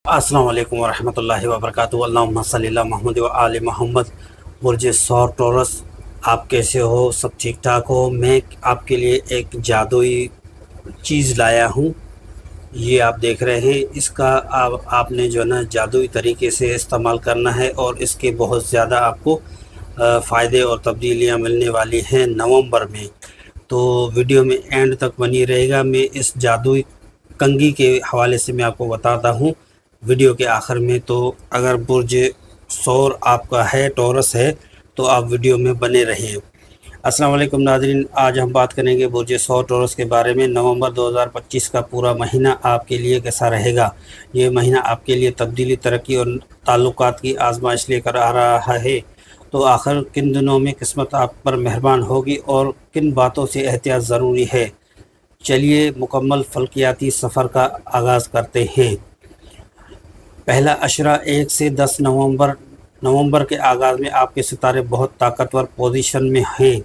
अस्सलाम वालेकुम वरहमतुल्लाहि वबरकातुहू। अल्लाहुम्मा सल्ली अला मोहम्मद व आले मोहम्मद। बुर्ज सौर टॉरस, आप कैसे हो? सब ठीक ठाक हो? मैं आपके लिए एक जादुई चीज़ लाया हूँ। ये आप देख रहे हैं, इसका आपने जो है ना जादुई तरीके से इस्तेमाल करना है और इसके बहुत ज़्यादा आपको फ़ायदे और तब्दीलियाँ मिलने वाली हैं नवंबर में। तो वीडियो में एंड तक बनी रहेगा। मैं इस जादुई कंघी के हवाले से मैं आपको बताता हूँ वीडियो के आखिर में। तो अगर बुर्ज सौर आपका है, टॉरस है, तो आप वीडियो में बने रहें। अस्सलाम वालेकुम नाज़रीन, आज हम बात करेंगे बुर्ज सौर टॉरस के बारे में। नवंबर 2025 का पूरा महीना आपके लिए कैसा रहेगा? ये महीना आपके लिए तब्दीली, तरक्की और ताल्लुकात की आजमाइश लेकर आ रहा है। तो आखिर किन दिनों में किस्मत आप पर मेहरबान होगी और किन बातों से एहतियात ज़रूरी है? चलिए मुकम्मल फल्कियाती सफ़र का आगाज़ करते हैं। पहला अशरा 1 से 10 नवंबर के आगाज़ में आपके सितारे बहुत ताकतवर पोजीशन में हैं।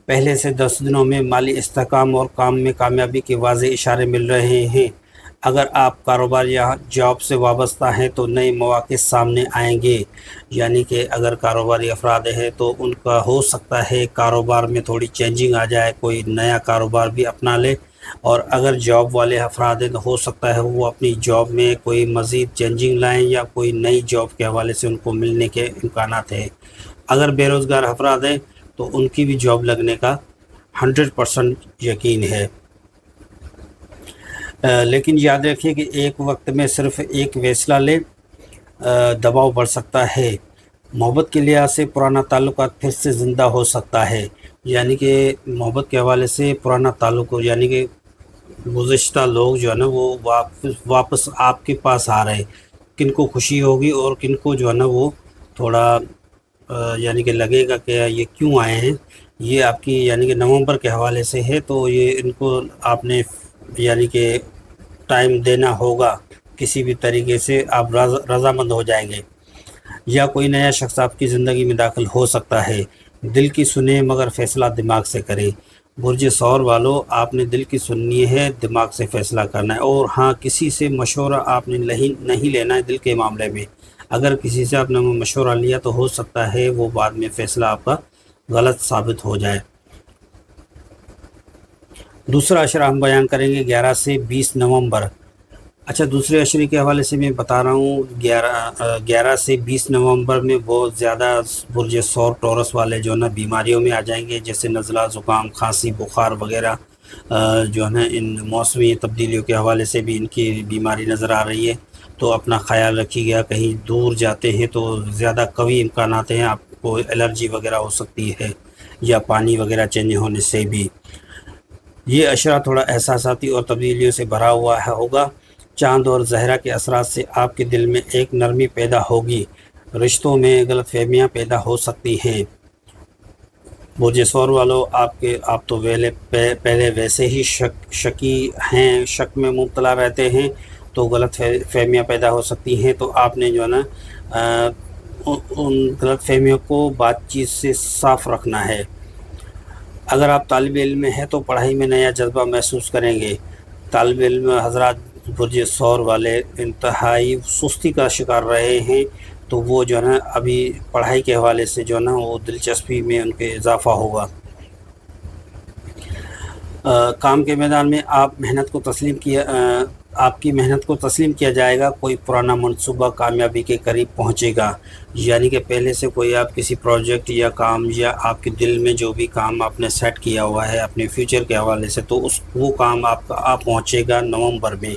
पहले से 10 दिनों में माली इस्तेहकाम और काम में कामयाबी के वाज़ेह इशारे मिल रहे हैं। अगर आप कारोबार या जॉब से वाबस्ता हैं तो नए मौक़े सामने आएंगे। यानी कि अगर कारोबारी अफराद हैं तो उनका हो सकता है कारोबार में थोड़ी चेंजिंग आ जाए, कोई नया कारोबार भी अपना ले। और अगर जॉब वाले अफराद हैं तो हो सकता है वो अपनी जॉब में कोई मज़ीद चेंजिंग लाएँ या कोई नई जॉब के हवाले से उनको मिलने के इम्कानात हैं। अगर बेरोज़गार अफराद हैं तो उनकी भी जॉब लगने का 100% यकीन है। लेकिन याद रखिए कि एक वक्त में सिर्फ एक फैसला ले, दबाव बढ़ सकता है। मोहब्बत के लिहाज से पुराना ताल्लुकात फिर से ज़िंदा हो सकता है। यानी कि मोहब्बत के हवाले से पुराना ताल्लुक, यानी कि गुज़िश्ता लोग जो है ना वो वापस आपके पास आ रहे हैं। किनको खुशी होगी और किनको जो है ना वो थोड़ा यानी कि लगेगा कि ये क्यों आए हैं। ये आपकी यानी कि नवंबर के हवाले से है, तो ये इनको आपने यानी कि टाइम देना होगा। किसी भी तरीके से आप रज़ामंद हो जाएंगे या कोई नया शख्स आपकी ज़िंदगी में दाखिल हो सकता है। दिल की सुने मगर फ़ैसला दिमाग से करें। बुर्ज सौर वालों, आपने दिल की सुननी है, दिमाग से फ़ैसला करना है। और हाँ, किसी से मशवरा आपने नहीं लेना है दिल के मामले में। अगर किसी से आपने मशवरा लिया तो हो सकता है वो बाद में फ़ैसला आपका गलत साबित हो जाए। दूसरा अशरा हम बयान करेंगे 11 से 20 नवंबर। अच्छा, दूसरे अशरे के हवाले से मैं बता रहा हूँ 11 से 20 नवंबर में बहुत ज़्यादा बुर्ज सौर टॉरस वाले जो है ना बीमारियों में आ जाएंगे, जैसे नज़ला, ज़ुकाम, खांसी, बुखार वगैरह। जो है ना इन मौसमी तब्दीलियों के हवाले से भी इनकी बीमारी नज़र आ रही है। तो अपना ख्याल रखिएगा। कहीं दूर जाते हैं तो ज़्यादा कवी इम्कानात हैं आपको एलर्जी वगैरह हो सकती है या पानी वगैरह चेंज होने से भी। ये अशरा थोड़ा एहसासाती और तब्दीलियों से भरा हुआ होगा। चाँद और ज़हरा के असरात से आपके दिल में एक नरमी पैदा होगी। रिश्तों में गलतफहमियाँ पैदा हो सकती हैं। बुर्ज सौर वालों, आप तो पहले वैसे ही शकी हैं, शक में मुब्तला रहते हैं, तो गलत फहमियाँ पैदा हो सकती हैं। तो आपने जो है ना उन गलत फहमियों को बातचीत से साफ़ रखना है। अगर आप तालिब इल्म में हैं तो पढ़ाई में नया जज्बा महसूस करेंगे। तालिब इल्म हज़रात बुर्ज सौर वाले इंतहाई सुस्ती का शिकार रहे हैं, तो वो जो है ना अभी पढ़ाई के हवाले से जो है ना वो दिलचस्पी में उनके इजाफ़ा होगा। काम के मैदान में आपकी मेहनत को तस्लीम किया जाएगा। कोई पुराना मंसूबा कामयाबी के करीब पहुंचेगा। यानी कि पहले से कोई आप किसी प्रोजेक्ट या काम या आपके दिल में जो भी काम आपने सेट किया हुआ है अपने फ्यूचर के हवाले से, तो वो काम आपका पहुंचेगा नवंबर में।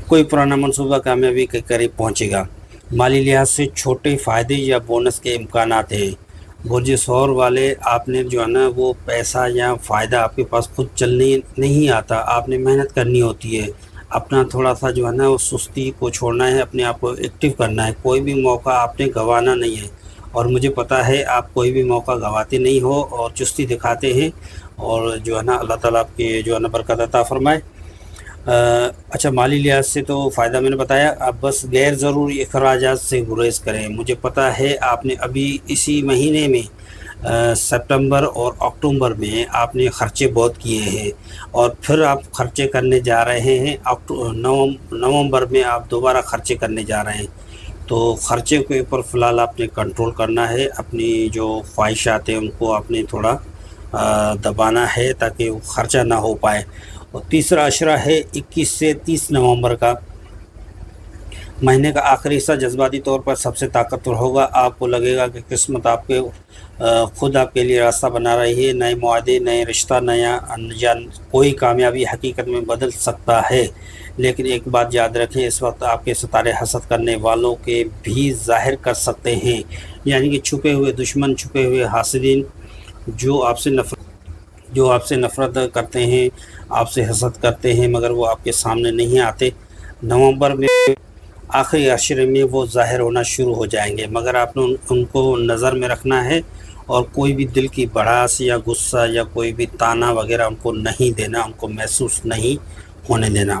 कोई पुराना मंसूबा कामयाबी के करीब पहुंचेगा। माली लिहाज से छोटे फ़ायदे या बोनस के इम्कानात हैं। बुर्ज सौर वाले, आपने जो है ना वो पैसा या फ़ायदा आपके पास खुद चलने नहीं आता, आपने मेहनत करनी होती है। अपना थोड़ा सा जो है ना वो सुस्ती को छोड़ना है, अपने आप को एक्टिव करना है। कोई भी मौका आपने गंवाना नहीं है। और मुझे पता है आप कोई भी मौका गंवाते नहीं हो और चुस्ती दिखाते हैं। और जो है ना अल्लाह ताला आपकी जो है ना बरकत अता फ़रमाए। अच्छा, माली लिहाज से तो फ़ायदा मैंने बताया। अब बस गैर ज़रूरी अखराजात से गुरेज़ करें। मुझे पता है आपने अभी इसी महीने में सितंबर और अक्टूबर में आपने खर्चे बहुत किए हैं और फिर आप खर्चे करने जा रहे हैं नवंबर में आप दोबारा खर्चे करने जा रहे हैं। तो खर्चे के ऊपर फ़िलहाल आपने कंट्रोल करना है, अपनी जो ख्वाहिशात हैं उनको आपने थोड़ा दबाना है ताकि वो खर्चा ना हो पाए। और तीसरा अशरा है 21 से 30 नवंबर का। महीने का आखिरी हिस्सा जज्बाती तौर पर सबसे ताकतवर होगा। आपको लगेगा कि किस्मत आपके खुद आपके लिए रास्ता बना रही है। नए मुआदे, नए रिश्ता, नया अनजान कोई कामयाबी हकीकत में बदल सकता है। लेकिन एक बात याद रखें, इस वक्त आपके सितारे हसद करने वालों के भी ज़ाहिर कर सकते हैं, यानी कि छुपे हुए दुश्मन, छुपे हुए हासिदीन जो आपसे नफ़रत करते हैं, आपसे हसद करते हैं, मगर वो आपके सामने नहीं आते। नवंबर में आखिरी अशरे में वो ज़ाहिर होना शुरू हो जाएंगे, मगर आपने उनको नज़र में रखना है और कोई भी दिल की भड़ास या गुस्सा या कोई भी ताना वगैरह उनको नहीं देना, उनको महसूस नहीं होने देना।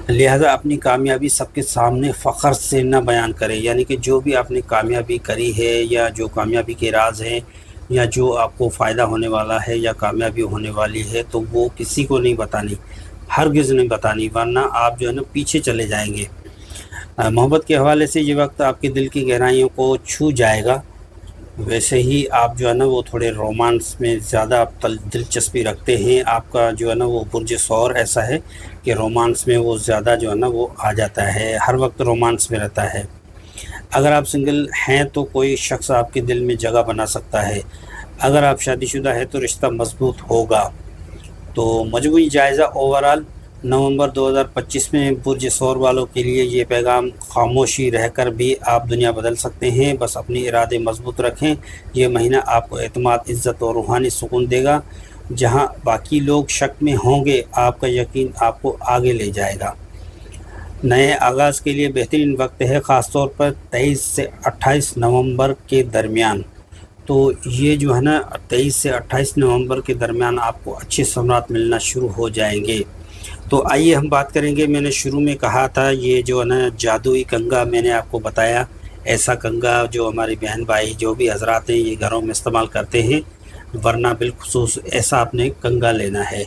लिहाजा अपनी कामयाबी सबके सामने फ़ख्र से न बयान करें, यानी कि जो भी आपने कामयाबी करी है या जो कामयाबी के राज हैं या जो आपको फ़ायदा होने वाला है या कामयाबी होने वाली है, तो वो किसी को नहीं बतानी, हरगिज़ नहीं बतानी, वरना आप जो है ना पीछे चले जाएंगे। मोहब्बत के हवाले से ये वक्त आपके दिल की गहराइयों को छू जाएगा। वैसे ही आप जो है ना वो थोड़े रोमांस में ज़्यादा आप दिलचस्पी रखते हैं। आपका जो है ना वो बुर्ज सौर ऐसा है कि रोमांस में वो ज़्यादा जो है ना वो आ जाता है, हर वक्त रोमांस में रहता है। अगर आप सिंगल हैं तो कोई शख्स आपके दिल में जगह बना सकता है। अगर आप शादीशुदा हैं तो रिश्ता मजबूत होगा। तो मजमूई जायज़ा ओवरऑल नवंबर 2025 में बुर्ज सौर वालों के लिए ये पैगाम, खामोशी रहकर भी आप दुनिया बदल सकते हैं, बस अपने इरादे मजबूत रखें। ये महीना आपको एतमाद, इज़्ज़त और रूहानी सुकून देगा। जहां बाकी लोग शक में होंगे, आपका यकीन आपको आगे ले जाएगा। नए आगाज़ के लिए बेहतरीन वक्त है, ख़ास तौर पर 23 से 28 नवंबर के दरमियान। तो ये जो है ना 23 से 28 नवंबर के दरमियान आपको अच्छे समारात मिलना शुरू हो जाएंगे। तो आइए हम बात करेंगे, मैंने शुरू में कहा था ये जो है ना जादुई कंघा मैंने आपको बताया, ऐसा कंघा जो हमारी बहन भाई जो भी हजरात हैं ये घरों में इस्तेमाल करते हैं, वरना बिलखुसूस ऐसा आपने कंघा लेना है।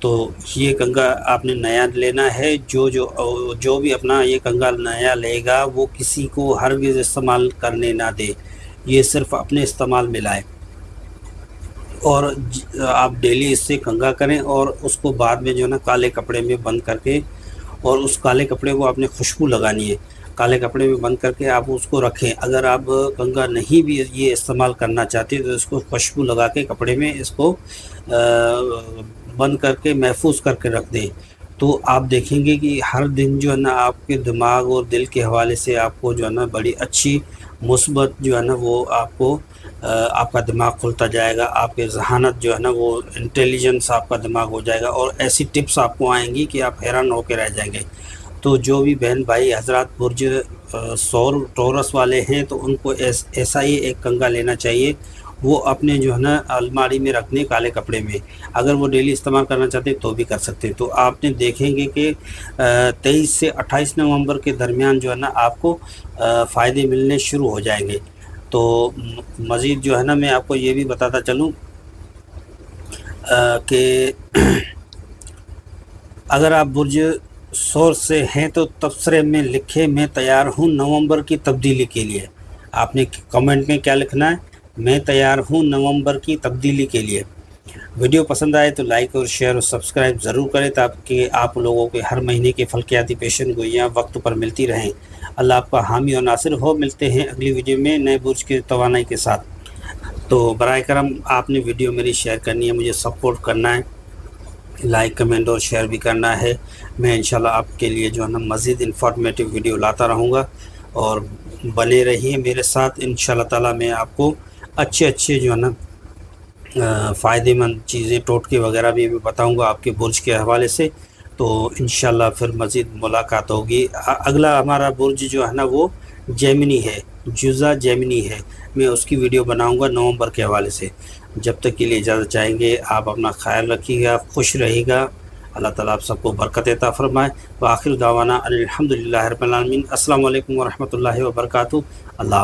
तो ये कंघा आपने नया लेना है। जो भी अपना ये कंघा नया लेगा वो किसी को हरगिज़ इस्तेमाल करने ना दे, ये सिर्फ़ अपने इस्तेमाल में लाए और आप डेली इससे कंघा करें और उसको बाद में जो है ना काले कपड़े में बंद करके, और उस काले कपड़े को आपने खुशबू लगानी है, काले कपड़े में बंद करके आप उसको रखें। अगर आप कंघा नहीं भी ये इस्तेमाल करना चाहते तो इसको खुशबू लगा के कपड़े में इसको बंद करके महफूज करके रख दें। तो आप देखेंगे कि हर दिन जो है ना आपके दिमाग और दिल के हवाले से आपको जो है ना बड़ी अच्छी मुस्बत जो है ना वो आपको आपका दिमाग खुलता जाएगा, आपके ज़हानत जो है ना वो इंटेलिजेंस आपका दिमाग हो जाएगा और ऐसी टिप्स आपको आएंगी कि आप हैरान होकर रह जाएंगे। तो जो भी बहन भाई हजरात बुर्ज सौर टोरस वाले हैं तो उनको ऐसा ही एक कंघा लेना चाहिए, वो अपने जो है ना अलमारी में रखने काले कपड़े में। अगर वो डेली इस्तेमाल करना चाहते तो भी कर सकते हैं। तो आपने देखेंगे कि 23 से 28 नवंबर के दरमियान जो है ना आपको फ़ायदे मिलने शुरू हो जाएंगे। तो मज़ीद जो है ना मैं आपको ये भी बताता चलूँ कि अगर आप बुर्ज सौर से हैं तो तबसरे में लिखे, मैं तैयार हूँ नवंबर की तब्दीली के लिए। आपने कमेंट में क्या लिखना है, मैं तैयार हूँ नवंबर की तब्दीली के लिए। वीडियो पसंद आए तो लाइक और शेयर और सब्सक्राइब ज़रूर करें ताकि आप लोगों के हर महीने की फल्कियाती पेशन गोइयाँ वक्त पर मिलती रहें। अल्लाह आपका हामी और नासिर हो। मिलते हैं अगली वीडियो में नए बुर्ज की तवानाई के साथ। तो बराए करम आपने वीडियो मेरी शेयर करनी है, मुझे सपोर्ट करना है, लाइक कमेंट और शेयर भी करना है। मैं इंशाल्लाह आपके लिए जो है ना मज़ीद इन्फॉर्मेटिव वीडियो लाता रहूँगा और बने रहिए मेरे साथ। इंशाल्लाह ताला मैं आपको अच्छे जो है ना फ़ायदेमंद चीज़ें, टोटके वगैरह भी मैं बताऊंगा आपके बुर्ज के हवाले से। तो इंशाल्लाह फिर मज़ीद मुलाकात होगी। अगला हमारा बुर्ज जो है ना वो जेमिनी है, जुज़ा जेमिनी है। मैं उसकी वीडियो बनाऊंगा नवंबर के हवाले से। जब तक के लिए इजाज़त चाहेंगे, आप अपना ख्याल रखिएगा, खुश रहिएगा। अल्लाह ताला आप सबको बरकत अता फरमाए। व आखिर दावाना अल्हम्दुलिल्लाहि रब्बिल आलमीन। अस्सलामु अलैकुम व रहमतुल्लाहि व बरकातुहू। अल्लाह।